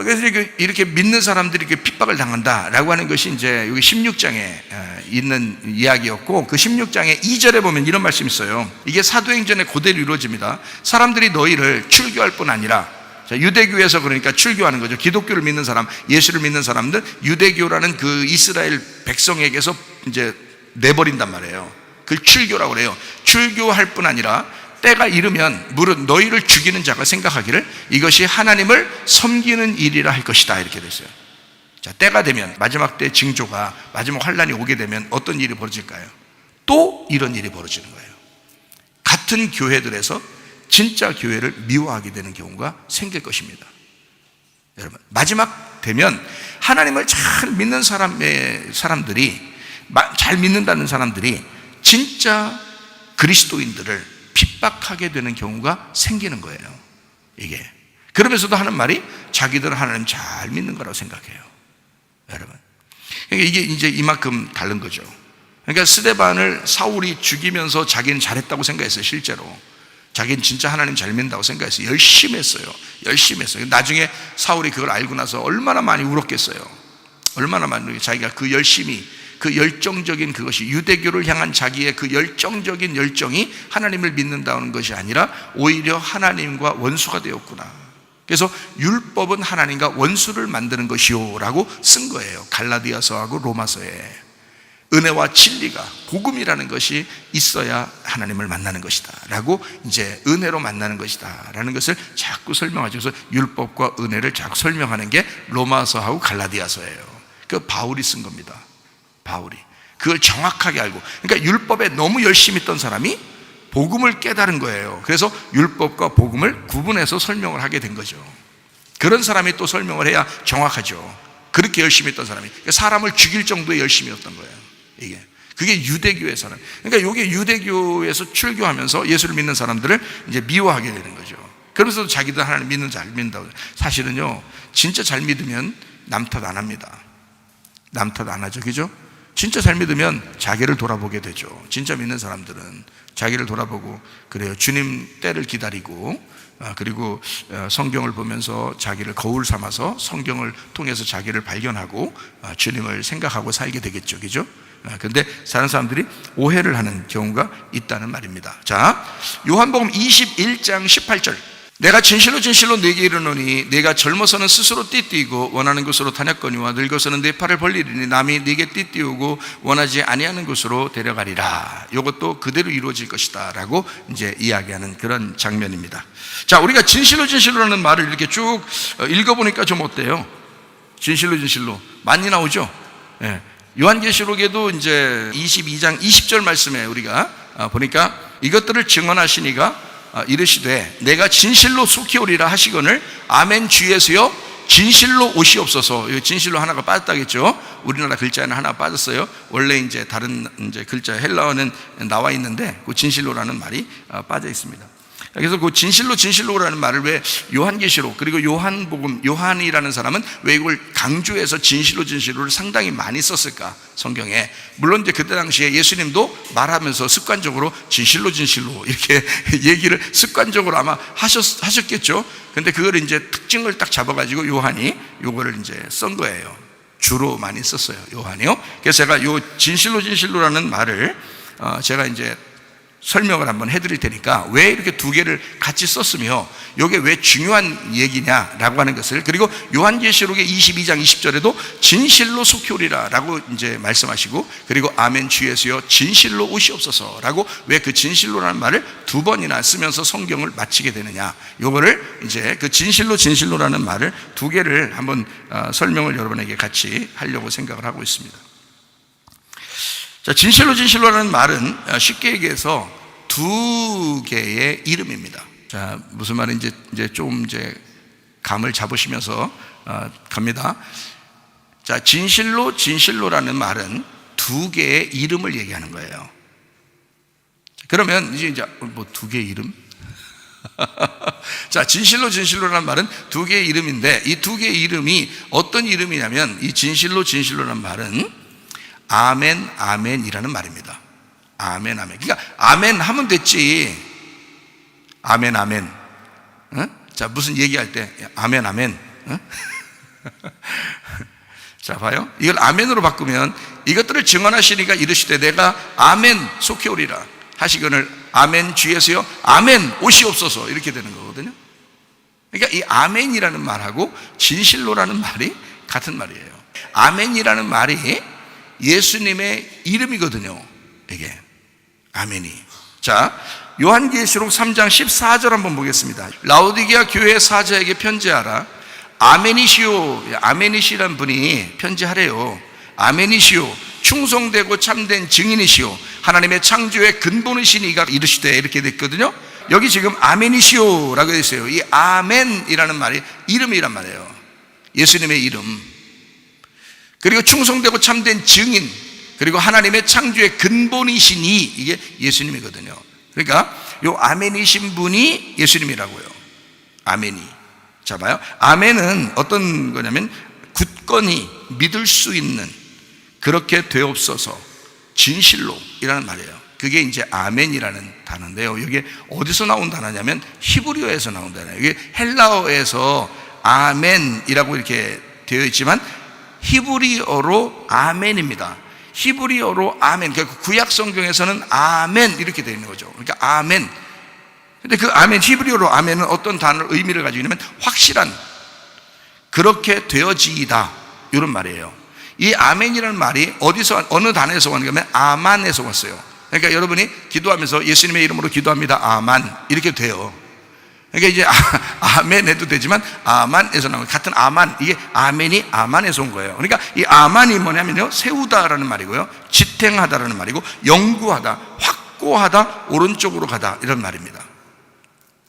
그래서 이렇게 믿는 사람들이 이렇게 핍박을 당한다라고 하는 것이 이제 여기 16장에 있는 이야기였고, 그 16장의 2절에 보면 이런 말씀이 있어요. 이게 사도행전에 그대로 이루어집니다. 사람들이 너희를 출교할 뿐 아니라, 자, 유대교에서 그러니까 출교하는 거죠. 기독교를 믿는 사람, 예수를 믿는 사람들, 유대교라는 그 이스라엘 백성에게서 이제 내버린단 말이에요. 그걸 출교라고 그래요. 출교할 뿐 아니라 때가 이르면 무릇 너희를 죽이는 자가 생각하기를 이것이 하나님을 섬기는 일이라 할 것이다, 이렇게 됐어요. 자, 때가 되면, 마지막 때 징조가, 마지막 환란이 오게 되면 어떤 일이 벌어질까요? 또 이런 일이 벌어지는 거예요. 같은 교회들에서 진짜 교회를 미워하게 되는 경우가 생길 것입니다. 여러분, 마지막 되면 하나님을 잘 믿는 사람들이, 잘 믿는다는 사람들이 진짜 그리스도인들을 핍박하게 되는 경우가 생기는 거예요. 이게. 그러면서도 하는 말이 자기들은 하나님 잘 믿는 거라고 생각해요. 여러분, 그러니까 이게 이제 이만큼 다른 거죠. 그러니까 스데반을 사울이 죽이면서 자기는 잘했다고 생각했어요. 실제로 자기는 진짜 하나님 잘 믿는다고 생각했어요. 열심히 했어요. 나중에 사울이 그걸 알고 나서 얼마나 많이 울었겠어요. 얼마나 많이, 자기가 그 열심히, 그 열정적인 그것이, 유대교를 향한 자기의 그 열정적인 열정이 하나님을 믿는다는 것이 아니라 오히려 하나님과 원수가 되었구나. 그래서 율법은 하나님과 원수를 만드는 것이요 라고 쓴 거예요. 갈라디아서하고 로마서에. 은혜와 진리가, 복음이라는 것이 있어야 하나님을 만나는 것이다 라고, 이제 은혜로 만나는 것이다 라는 것을 자꾸 설명하죠. 그래서 율법과 은혜를 자꾸 설명하는 게 로마서하고 갈라디아서예요. 그 바울이 쓴 겁니다. 바울이 그걸 정확하게 알고, 그러니까 율법에 너무 열심히 있던 사람이 복음을 깨달은 거예요. 그래서 율법과 복음을 구분해서 설명을 하게 된 거죠. 그런 사람이 또 설명을 해야 정확하죠. 그렇게 열심히 했던 사람이, 사람을 죽일 정도의 열심이었던 거예요. 그게 유대교의 사람. 그러니까 이게 유대교에서 출교하면서 예수를 믿는 사람들을 이제 미워하게 되는 거죠. 그러면서도 자기들 하나님 믿는 잘 믿는다고. 사실은요, 진짜 잘 믿으면 남 탓 안 합니다. 남 탓 안 하죠, 그죠? 진짜 잘 믿으면 자기를 돌아보게 되죠. 진짜 믿는 사람들은 자기를 돌아보고 그래요. 주님 때를 기다리고, 그리고 성경을 보면서 자기를 거울 삼아서 성경을 통해서 자기를 발견하고 주님을 생각하고 살게 되겠죠, 그죠? 그런데 다른 사람들이 오해를 하는 경우가 있다는 말입니다. 자, 요한복음 21장 18절. 내가 진실로 진실로 네게 이르노니 네가 젊어서는 스스로 띠띠고 원하는 곳으로 다녔거니와 늙어서는 네 팔을 벌리리니 남이 네게 띠띠우고 원하지 아니하는 곳으로 데려가리라. 이것도 그대로 이루어질 것이다 라고 이제 이야기하는 그런 장면입니다. 자, 우리가 진실로 진실로라는 말을 이렇게 쭉 읽어보니까 좀 어때요? 진실로 진실로 많이 나오죠? 예. 요한계시록에도 이제 22장 20절 말씀에 우리가 보니까 이것들을 증언하시니가 이르시되 내가 진실로 속히 오리라 하시거늘 아멘 주에서요 진실로 오시옵소서. 진실로 하나가 빠졌다겠죠. 우리나라 글자에는 하나 빠졌어요. 원래 이제 다른 이제 글자 헬라어는 나와 있는데 그 진실로라는 말이 빠져 있습니다. 그래서 그 진실로라는 말을 왜 요한계시록 그리고 요한복음, 요한이라는 사람은 왜 이걸 강조해서 진실로를 상당히 많이 썼을까? 성경에. 물론 이제 그때 당시에 예수님도 말하면서 습관적으로 진실로 이렇게 얘기를 습관적으로 아마 하셨겠죠. 근데 그걸 이제 특징을 딱 잡아가지고 요한이 요거를 이제 쓴 거예요. 주로 많이 썼어요, 요한이요. 그래서 제가 요 진실로라는 말을 제가 이제 설명을 한번 해드릴 테니까 왜 이렇게 두 개를 같이 썼으며 이게 왜 중요한 얘기냐라고 하는 것을, 그리고 요한계시록의 22장 20절에도 진실로 속히 오리라 라고 이제 말씀하시고, 그리고 아멘 주예수여 진실로 오시옵소서 라고 왜 그 진실로라는 말을 두 번이나 쓰면서 성경을 마치게 되느냐, 요거를 이제 그 진실로라는 말을 두 개를 한번 설명을 여러분에게 같이 하려고 생각을 하고 있습니다. 자, 진실로라는 말은 쉽게 얘기해서 두 개의 이름입니다. 자, 무슨 말인지 이제 좀 이제 감을 잡으시면서 갑니다. 자, 진실로라는 말은 두 개의 이름을 얘기하는 거예요. 그러면 이제 뭐 두 개의 이름? 자, 진실로라는 말은 두 개의 이름인데 이 두 개의 이름이 어떤 이름이냐면 이 진실로라는 말은 아멘이라는 말입니다. 아멘. 그러니까 아멘 하면 됐지. 아멘. 어? 자, 무슨 얘기할 때 아멘. 어? 자, 봐요. 이걸 아멘으로 바꾸면 이것들을 증언하시니까 이르시되 내가 아멘 속히 오리라 하시거늘 아멘 주에서요 아멘 오시옵소서 이렇게 되는 거거든요. 그러니까 이 아멘이라는 말하고 진실로라는 말이 같은 말이에요. 아멘이라는 말이 예수님의 이름이거든요. 이게 아멘이. 자, 요한계시록 3장 14절 한번 보겠습니다. 라오디게아 교회 사자에게 편지하라. 아멘이시오. 아멘이시란 분이 편지하래요. 아멘이시오. 충성되고 참된 증인이시오. 하나님의 창조의 근본이신 이가 이르시되 이렇게 됐거든요. 여기 지금 아멘이시오라고 되어 있어요. 이 아멘이라는 말이 이름이란 말이에요. 예수님의 이름. 그리고 충성되고 참된 증인, 그리고 하나님의 창조의 근본이시니 이게 예수님이거든요. 그러니까 이 아멘이신 분이 예수님이라고요. 아멘이. 자, 봐요. 아멘은 어떤 거냐면 굳건히 믿을 수 있는, 그렇게 되옵소서, 진실로 이라는 말이에요. 그게 이제 아멘이라는 단어인데요. 이게 어디서 나온 단어냐면 히브리어에서 나온 단어예요. 이게 헬라어에서 아멘이라고 이렇게 되어 있지만 히브리어로 아멘입니다. 히브리어로 아멘. 그러니까 구약 성경에서는 아멘 이렇게 되어 있는 거죠. 그러니까 아멘. 근데 그 아멘, 히브리어로 아멘은 어떤 단어 의미를 가지고 있냐면 확실한, 그렇게 되어지이다 이런 말이에요. 이 아멘이라는 말이 어디서, 어느 단어에서 왔냐면 아만에서 왔어요. 그러니까 여러분이 기도하면서 예수님의 이름으로 기도합니다 아만 이렇게 돼요. 그러니까 이제 아멘 해도 되지만 아만에서 나온 같은 아만, 이게 아멘이 아만에서 온 거예요. 그러니까 이 아만이 뭐냐면요, 세우다라는 말이고요, 지탱하다라는 말이고, 영구하다, 확고하다, 오른쪽으로 가다 이런 말입니다.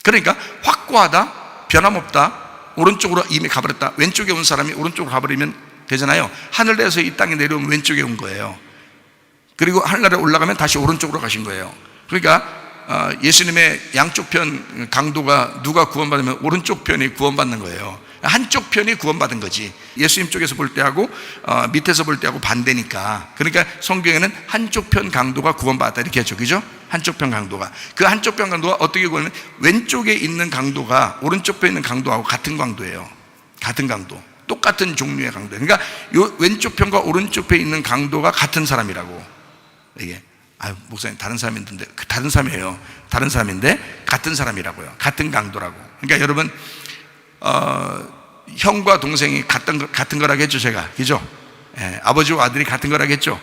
그러니까 확고하다, 변함없다, 오른쪽으로 이미 가버렸다. 왼쪽에 온 사람이 오른쪽으로 가버리면 되잖아요. 하늘에서 이 땅에 내려오면 왼쪽에 온 거예요. 그리고 하늘나라에 올라가면 다시 오른쪽으로 가신 거예요. 그러니까 예수님의 양쪽 편 강도가 누가 구원받으면 오른쪽 편이 구원받는 거예요. 한쪽 편이 구원받은 거지. 예수님 쪽에서 볼 때하고 밑에서 볼 때하고 반대니까. 그러니까 성경에는 한쪽 편 강도가 구원받았다 이렇게 했죠. 그죠? 한쪽 편 강도가. 그 한쪽 편 강도가 어떻게 구원하면 왼쪽에 있는 강도가 오른쪽 편에 있는 강도하고 같은 강도예요. 같은 강도. 똑같은 종류의 강도. 그러니까 요 왼쪽 편과 오른쪽 편에 있는 강도가 같은 사람이라고. 이게 목사님 다른 사람인데, 다른 사람이에요. 다른 사람인데 같은 사람이라고요. 같은 강도라고. 그러니까 여러분 형과 동생이 같은 거라고 했죠, 제가. 그죠? 아버지와 아들이 같은 거라고 했죠.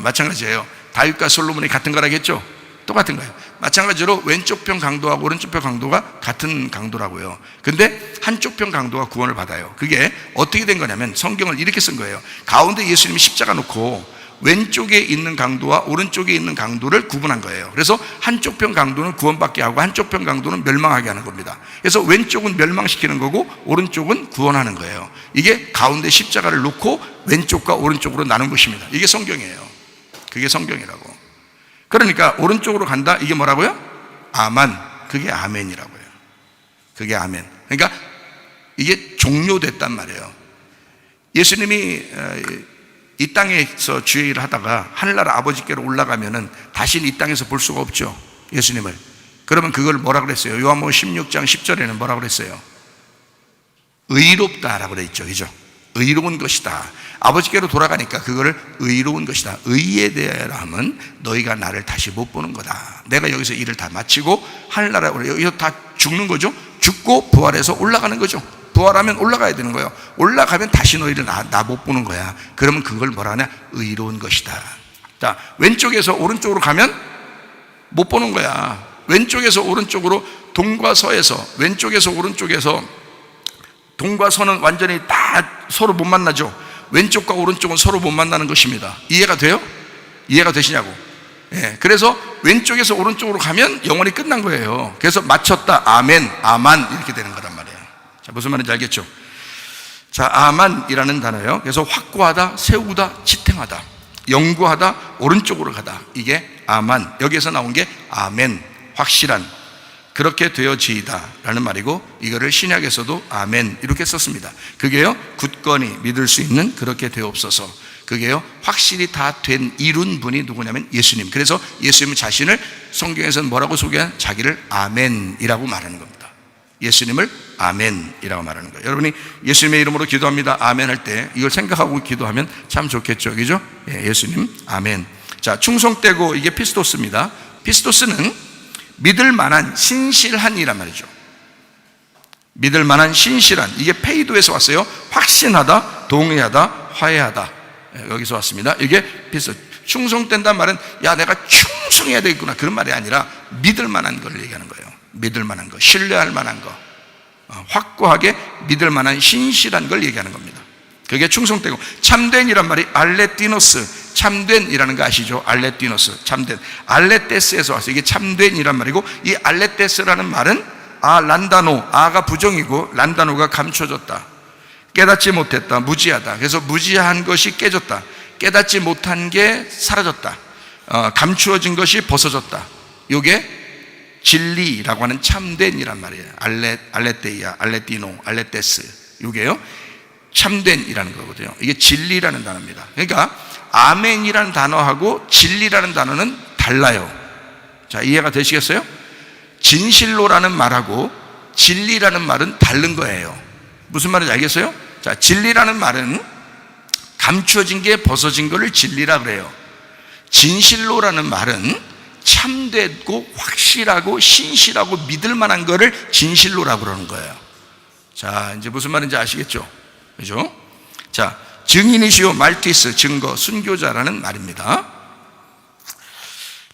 마찬가지예요. 다윗과 솔로몬이 같은 거라고 했죠. 똑같은 거예요. 마찬가지로 왼쪽 편 강도하고 오른쪽 편 강도가 같은 강도라고요. 근데 한쪽 편 강도가 구원을 받아요. 그게 어떻게 된 거냐면 성경을 이렇게 쓴 거예요. 가운데 예수님이 십자가 놓고 왼쪽에 있는 강도와 오른쪽에 있는 강도를 구분한 거예요. 그래서 한쪽 편 강도는 구원받게 하고 한쪽 편 강도는 멸망하게 하는 겁니다. 그래서 왼쪽은 멸망시키는 거고 오른쪽은 구원하는 거예요. 이게 가운데 십자가를 놓고 왼쪽과 오른쪽으로 나눈 것입니다. 이게 성경이에요. 그게 성경이라고. 그러니까 오른쪽으로 간다, 이게 뭐라고요? 아만. 그게 아멘이라고요. 그게 아멘. 그러니까 이게 종료됐단 말이에요. 예수님이 이 땅에서 주의 일을 하다가 하늘나라 아버지께로 올라가면은 다시는 이 땅에서 볼 수가 없죠, 예수님을. 그러면 그걸 뭐라 그랬어요? 요한복음 16장 10절에는 뭐라 그랬어요? 의롭다라고 그랬죠. 그죠? 의로운 것이다. 아버지께로 돌아가니까 그거를 의로운 것이다. 의에 대함은 너희가 나를 다시 못 보는 거다. 내가 여기서 일을 다 마치고 하늘나라에 여기서 다 죽는 거죠. 죽고 부활해서 올라가는 거죠. 부활하면 올라가야 되는 거예요. 올라가면 다시 너희를 나 못 보는 거야. 그러면 그걸 뭐라 하냐? 의로운 것이다. 자, 왼쪽에서 오른쪽으로 가면 못 보는 거야. 왼쪽에서 오른쪽으로, 동과 서에서, 왼쪽에서 오른쪽에서, 동과 서는 완전히 다 서로 못 만나죠. 왼쪽과 오른쪽은 서로 못 만나는 것입니다. 이해가 돼요? 이해가 되시냐고. 예, 그래서 왼쪽에서 오른쪽으로 가면 영원히 끝난 거예요. 그래서 맞췄다, 아멘, 아만 이렇게 되는 거란 말이에요. 자, 무슨 말인지 알겠죠? 자, 아만이라는 단어예요. 그래서 확고하다, 세우다, 지탱하다, 영구하다, 오른쪽으로 가다. 이게 아만. 여기에서 나온 게 아멘, 확실한, 그렇게 되어지이다 라는 말이고, 이거를 신약에서도 아멘 이렇게 썼습니다. 그게요, 굳건히 믿을 수 있는, 그렇게 되옵소서. 그게요, 확실히 다 된, 이룬 분이 누구냐면 예수님. 그래서 예수님 자신을 성경에서는 뭐라고 소개한? 자기를 아멘이라고 말하는 겁니다. 예수님을 아멘이라고 말하는 거예요. 여러분이 예수님의 이름으로 기도합니다 아멘 할 때 이걸 생각하고 기도하면 참 좋겠죠, 그죠? 예수님 아멘. 자, 충성되고, 이게 피스토스입니다. 피스토스는 믿을 만한 신실한이란 말이죠. 믿을 만한 신실한, 이게 페이도에서 왔어요. 확신하다, 동의하다, 화해하다, 여기서 왔습니다. 이게 피스토스. 충성된다는 말은 야 내가 충성해야 되겠구나, 그런 말이 아니라 믿을 만한 걸 얘기하는 거예요. 믿을 만한 거, 신뢰할 만한 거, 확고하게 믿을 만한 신실한 걸 얘기하는 겁니다. 그게 충성되고, 참된이란 말이 알레티노스, 참된이라는 거 아시죠? 알레티노스, 참된. 알레테스에서 왔어요. 이게 참된이란 말이고, 이 알레테스라는 말은 란다노, 아가 부정이고 란다노가 감춰졌다, 깨닫지 못했다, 무지하다. 그래서 무지한 것이 깨졌다, 깨닫지 못한 게 사라졌다, 감추어진 것이 벗어졌다. 이게 진리라고 하는 참된이란 말이에요. 알레테이아, 알레티노, 알레테스, 이게요 참된이라는 거거든요. 이게 진리라는 단어입니다. 그러니까 아멘이라는 단어하고 진리라는 단어는 달라요. 자, 이해가 되시겠어요? 진실로라는 말하고 진리라는 말은 다른 거예요. 무슨 말인지 알겠어요? 자, 진리라는 말은 감추어진 게 벗어진 거를 진리라 그래요. 진실로라는 말은 참되고 확실하고 신실하고 믿을 만한 거를 진실로라고 그러는 거예요. 자, 이제 무슨 말인지 아시겠죠? 그죠? 자, 증인이시오, 말티스, 증거, 순교자라는 말입니다.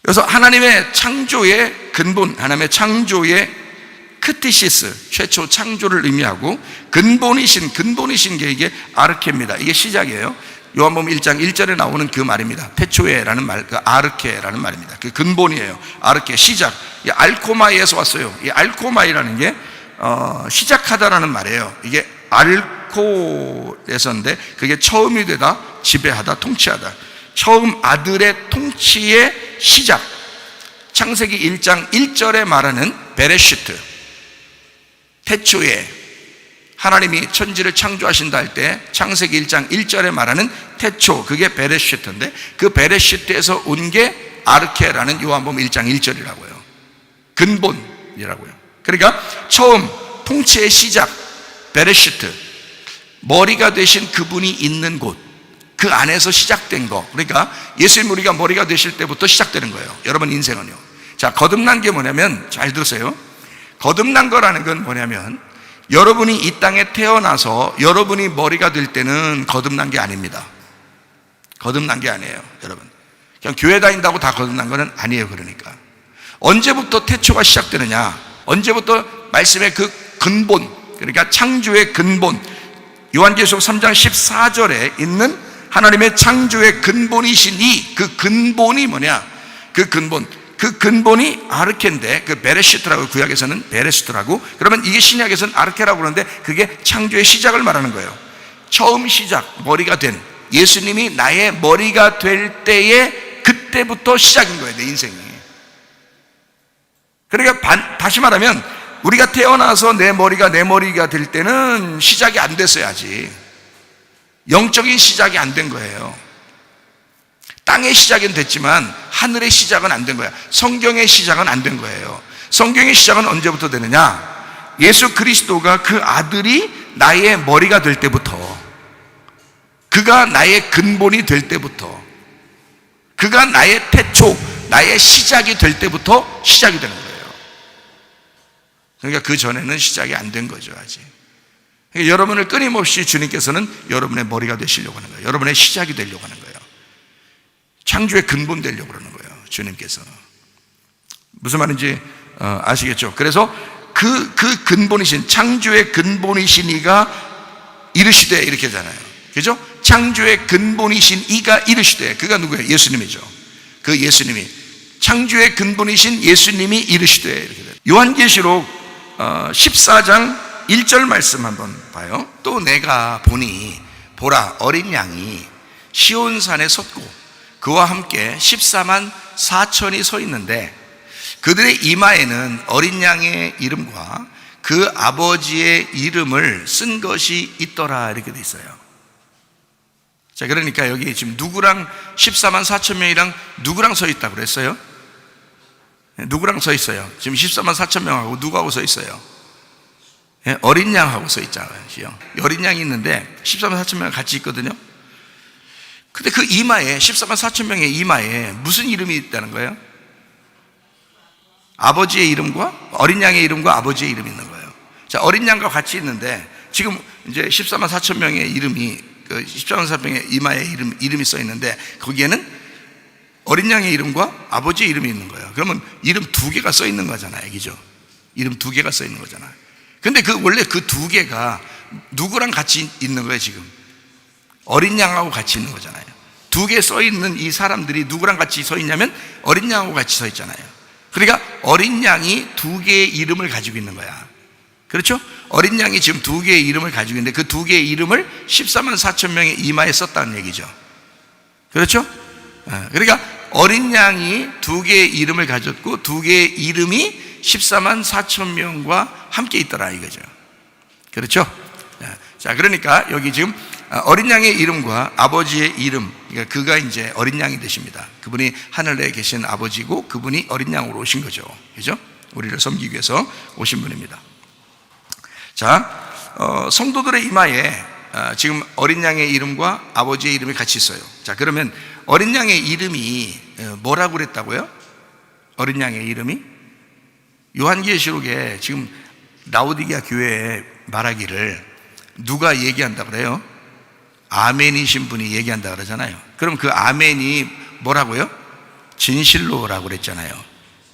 그래서 하나님의 창조의 근본, 하나님의 창조의 크티시스, 최초 창조를 의미하고, 근본이신 게 이게 아르케입니다. 이게 시작이에요. 요한복음 1장 1절에 나오는 그 말입니다. 태초에라는 말, 그 아르케라는 말입니다. 그 근본이에요. 아르케, 시작. 이 알코마이에서 왔어요. 이 알코마이라는 게 시작하다라는 말이에요. 이게 알코에서인데 그게 처음이 되다, 지배하다, 통치하다. 처음 아들의 통치의 시작. 창세기 1장 1절에 말하는 베레시트, 태초에 하나님이 천지를 창조하신다 할 때 창세기 1장 1절에 말하는 태초, 그게 베레시트인데 그 베레시트에서 온 게 아르케라는 요한복음 1장 1절이라고요. 근본이라고요. 그러니까 처음 통치의 시작, 베레시트, 머리가 되신 그분이 있는 곳, 그 안에서 시작된 거. 그러니까 예수님 우리가 머리가 되실 때부터 시작되는 거예요. 여러분 인생은요. 자, 거듭난 게 뭐냐면, 잘 들으세요. 거듭난 거라는 건 뭐냐면, 여러분이 이 땅에 태어나서 여러분이 머리가 될 때는 거듭난 게 아닙니다. 거듭난 게 아니에요, 여러분. 그냥 교회 다닌다고 다 거듭난 거는 아니에요. 그러니까 언제부터 태초가 시작되느냐, 언제부터 말씀의 그 근본, 그러니까 창조의 근본, 요한계시록 3장 14절에 있는 하나님의 창조의 근본이시니, 그 근본이 뭐냐, 그 근본이 아르케인데, 그 베레시트라고, 구약에서는 베레시트라고, 그러면 이게 신약에서는 아르케라고 그러는데 그게 창조의 시작을 말하는 거예요. 처음 시작, 머리가 된 예수님이 나의 머리가 될 때에, 그때부터 시작인 거예요, 내 인생이. 그러니까 다시 말하면 우리가 태어나서 내 머리가 될 때는 시작이 안 됐어요. 아직 영적인 시작이 안 된 거예요. 땅의 시작은 됐지만 하늘의 시작은 안 된 거야. 성경의 시작은 안 된 거예요. 성경의 시작은 언제부터 되느냐, 예수 그리스도가 그 아들이 나의 머리가 될 때부터, 그가 나의 근본이 될 때부터, 그가 나의 태초, 나의 시작이 될 때부터 시작이 되는 거예요. 그러니까 그 전에는 시작이 안 된 거죠, 아직. 그러니까 여러분을 끊임없이 주님께서는 여러분의 머리가 되시려고 하는 거예요. 여러분의 시작이 되려고 하는 거예요. 창조의 근본 되려고 그러는 거예요, 주님께서. 무슨 말인지 아시겠죠? 그래서 그 근본이신, 창조의 근본이신 이가 이르시되, 이렇게 하잖아요. 그죠? 창조의 근본이신 이가 이르시되, 그가 누구예요? 예수님이죠. 그 예수님이, 창조의 근본이신 예수님이 이르시되, 이렇게 돼요. 요한계시록 14장 1절 말씀 한번 봐요. 또 내가 보니, 보라, 어린 양이 시온산에 섰고 그와 함께 14만 4천이 서 있는데, 그들의 이마에는 어린 양의 이름과 그 아버지의 이름을 쓴 것이 있더라, 이렇게 돼 있어요. 자, 그러니까 여기 지금 누구랑, 14만 4천 명이랑 누구랑 서 있다고 그랬어요? 누구랑 서 있어요? 지금 14만 4천 명하고 누구하고 서 있어요? 예? 어린 양하고 써 있잖아요. 어린 양이 있는데 14만 4천 명 같이 있거든요. 근데 그 이마에 14만 4천 명의 이마에 무슨 이름이 있다는 거예요? 아버지의 이름과 어린 양의 이름과 아버지의 이름이 있는 거예요. 자, 어린 양과 같이 있는데 지금 이제 14만 4천 명의 이름이 14만 4천 명의 이마에 이름이 써 있는데 거기에는 어린 양의 이름과 아버지의 이름이 있는 거예요. 그러면 이름 두 개가 써 있는 거잖아요. 그죠? 이름 두 개가 써 있는 거잖아요. 근데 원래 그 두 개가 누구랑 같이 있는 거예요, 지금? 어린 양하고 같이 있는 거잖아요. 두 개 써 있는 이 사람들이 누구랑 같이 서 있냐면 어린 양하고 같이 서 있잖아요. 그러니까 어린 양이 두 개의 이름을 가지고 있는 거야. 그렇죠? 어린 양이 지금 두 개의 이름을 가지고 있는데 그 두 개의 이름을 14만 4천 명의 이마에 썼다는 얘기죠. 그렇죠? 그러니까 어린 양이 두 개의 이름을 가졌고 두 개의 이름이 14만 4천 명과 함께 있더라 이거죠. 그렇죠? 자, 그러니까 여기 지금 어린 양의 이름과 아버지의 이름, 그러니까 그가 이제 어린 양이 되십니다. 그분이 하늘에 계신 아버지고 그분이 어린 양으로 오신 거죠. 그죠? 우리를 섬기기 위해서 오신 분입니다. 자, 성도들의 이마에 지금 어린 양의 이름과 아버지의 이름이 같이 있어요. 자, 그러면 어린 양의 이름이 뭐라고 그랬다고요? 어린 양의 이름이 요한계시록에 지금 라오디게아 교회에 말하기를 누가 얘기한다 그래요? 아멘이신 분이 얘기한다 그러잖아요. 그럼 그 아멘이 뭐라고요? 진실로라고 그랬잖아요.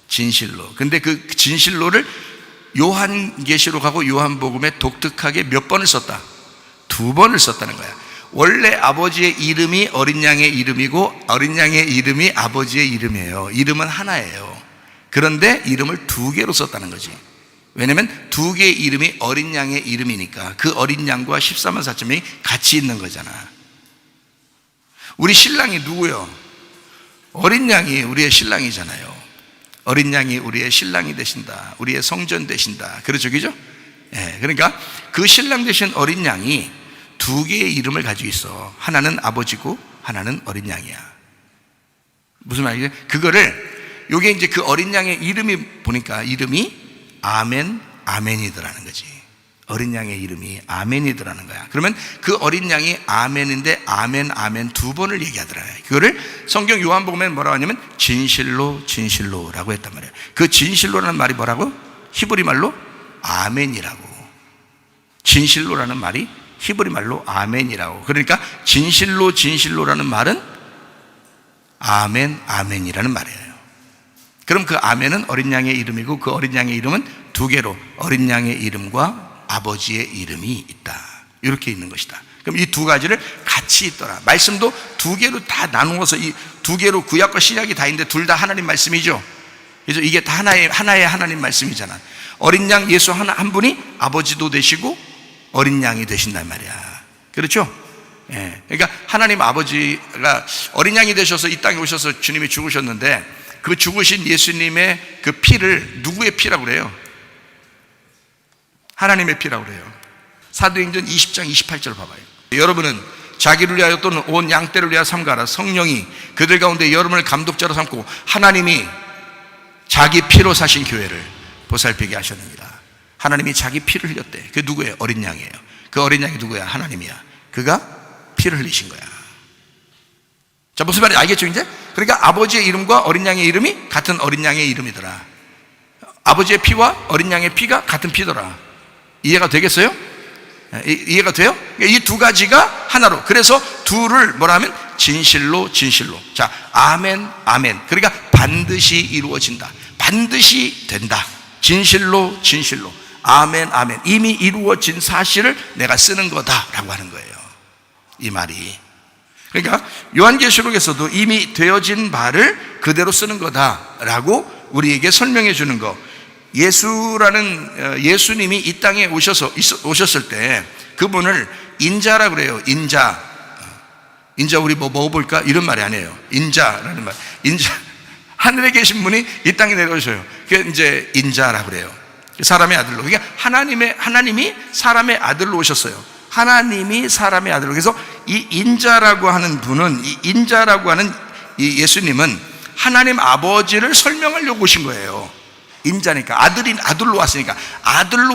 진실로. 근데 그 진실로를 요한계시록하고 요한복음에 독특하게 몇 번을 썼다? 두 번을 썼다는 거야. 원래 아버지의 이름이 어린 양의 이름이고 어린 양의 이름이 아버지의 이름이에요. 이름은 하나예요. 그런데 이름을 두 개로 썼다는 거지. 왜냐면 두 개의 이름이 어린 양의 이름이니까 그 어린 양과 14만 4천 명이 같이 있는 거잖아. 우리 신랑이 누구요? 어린 양이 우리의 신랑이잖아요. 어린 양이 우리의 신랑이 되신다. 우리의 성전 되신다. 그렇죠, 그죠? 예, 그러니까 그 신랑 되신 어린 양이 두 개의 이름을 가지고 있어. 하나는 아버지고 하나는 어린 양이야. 무슨 말이지? 그거를 요게 이제 그 어린 양의 이름이 보니까 이름이 아멘, 아멘이더라는 거지. 어린 양의 이름이 아멘이더라는 거야. 그러면 그 어린 양이 아멘인데 아멘, 아멘 두 번을 얘기하더라. 그거를 성경 요한복음에 뭐라고 하냐면 진실로, 진실로라고 했단 말이에요. 그 진실로라는 말이 뭐라고? 히브리 말로 아멘이라고. 진실로라는 말이 히브리 말로 아멘이라고. 그러니까 진실로, 진실로라는 말은 아멘, 아멘이라는 말이에요. 그럼 그 아멘은 어린 양의 이름이고 그 어린 양의 이름은 두 개로 어린 양의 이름과 아버지의 이름이 있다. 이렇게 있는 것이다. 그럼 이 두 가지를 같이 있더라. 말씀도 두 개로 다 나누어서 이 두 개로 구약과 신약이 다 있는데 둘 다 하나님 말씀이죠. 그래서 이게 다 하나의 하나님 말씀이잖아. 어린 양 예수 한 분이 아버지도 되시고 어린 양이 되신단 말이야. 그렇죠? 예. 그러니까 하나님 아버지가 어린 양이 되셔서 이 땅에 오셔서 주님이 죽으셨는데 그 죽으신 예수님의 그 피를 누구의 피라고 그래요? 하나님의 피라고 그래요. 사도행전 20장 28절 봐봐요. 여러분은 자기를 위하여 또는 온 양떼를 위하여 삼가라. 성령이 그들 가운데 여러분을 감독자로 삼고 하나님이 자기 피로 사신 교회를 보살피게 하셨느니라. 하나님이 자기 피를 흘렸대. 그 누구예요? 어린 양이에요. 그 어린 양이 누구야? 하나님이야. 그가 피를 흘리신 거야. 자, 무슨 말인지 알겠죠 이제? 그러니까 아버지의 이름과 어린 양의 이름이 같은 어린 양의 이름이더라. 아버지의 피와 어린 양의 피가 같은 피더라. 이해가 되겠어요? 이해가 돼요? 이 두 가지가 하나로. 그래서 둘을 뭐라 하면 진실로, 진실로. 자, 아멘, 아멘. 그러니까 반드시 이루어진다. 반드시 된다. 진실로, 진실로. 아멘, 아멘. 이미 이루어진 사실을 내가 쓰는 거다라고 하는 거예요. 이 말이. 그러니까 요한계시록에서도 이미 되어진 바를 그대로 쓰는 거다라고 우리에게 설명해 주는 거. 예수님이 이 땅에 오셨을 때 그분을 인자라고 그래요. 인자 우리 뭐 먹어볼까? 이런 말이 아니에요. 인자라는 말. 인자. 하늘에 계신 분이 이 땅에 내려오셔요. 그게 이제 인자라고 그래요. 사람의 아들로. 그러니까 하나님이 사람의 아들로 오셨어요. 하나님이 사람의 아들로. 그래서 이 인자라고 하는 분은, 이 인자라고 하는 이 예수님은 하나님 아버지를 설명하려고 오신 거예요. 인자니까, 아들로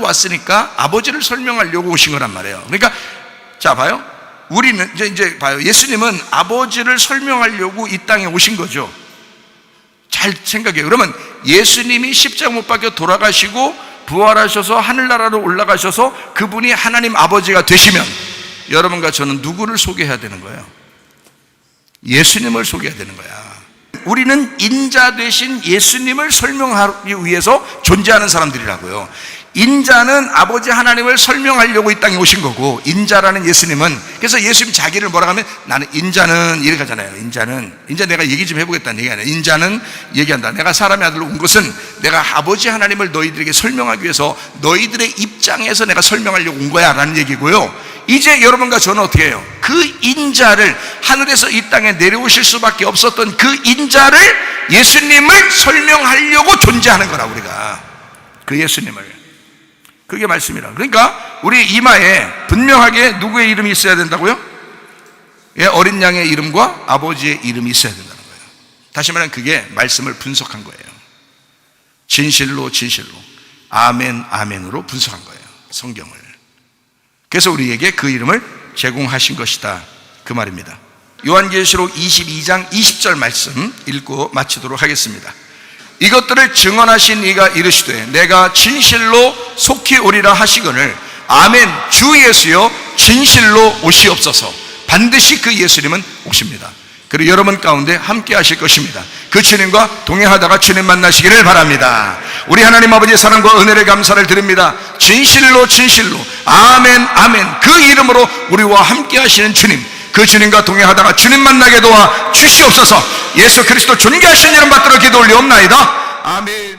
왔으니까 아버지를 설명하려고 오신 거란 말이에요. 그러니까 자 봐요. 우리는 이제 봐요. 예수님은 아버지를 설명하려고 이 땅에 오신 거죠. 잘 생각해요. 그러면 예수님이 십자가 못 박혀 돌아가시고 부활하셔서 하늘나라로 올라가셔서 그분이 하나님 아버지가 되시면 여러분과 저는 누구를 소개해야 되는 거예요? 예수님을 소개해야 되는 거야. 우리는 인자 되신 예수님을 설명하기 위해서 존재하는 사람들이라고요. 인자는 아버지 하나님을 설명하려고 이 땅에 오신 거고, 인자라는 예수님은, 그래서 예수님 자기를 뭐라고 하면 나는 인자는 이렇게 하잖아요. 인자 내가 얘기 좀 해보겠다는 얘기 아니에요. 인자는 얘기한다. 내가 사람의 아들로 온 것은 내가 아버지 하나님을 너희들에게 설명하기 위해서 너희들의 입장에서 내가 설명하려고 온 거야 라는 얘기고요. 이제 여러분과 저는 어떻게 해요? 그 인자를, 하늘에서 이 땅에 내려오실 수밖에 없었던 그 인자를, 예수님을 설명하려고 존재하는 거라. 우리가 그 예수님을, 그게 말씀이라. 그러니까 우리 이마에 분명하게 누구의 이름이 있어야 된다고요? 예, 어린 양의 이름과 아버지의 이름이 있어야 된다는 거예요. 다시 말하면 그게 말씀을 분석한 거예요. 진실로 아멘 아멘으로 분석한 거예요, 성경을. 그래서 우리에게 그 이름을 제공하신 것이다, 그 말입니다. 요한계시록 22장 20절 말씀 읽고 마치도록 하겠습니다. 이것들을 증언하신 이가 이르시되 내가 진실로 속히 오리라 하시거늘 아멘, 주 예수여 진실로 오시옵소서. 반드시 그 예수님은 오십니다. 그리고 여러분 가운데 함께 하실 것입니다. 그 주님과 동행하다가 주님 만나시기를 바랍니다. 우리 하나님 아버지의 사랑과 은혜를 감사를 드립니다. 진실로 아멘 아멘, 그 이름으로 우리와 함께 하시는 주님, 그 주님과 동행하다가 주님 만나게 도와 주시옵소서. 예수 그리스도 존귀하신 이름 받들어 기도 올리옵나이다. 아멘.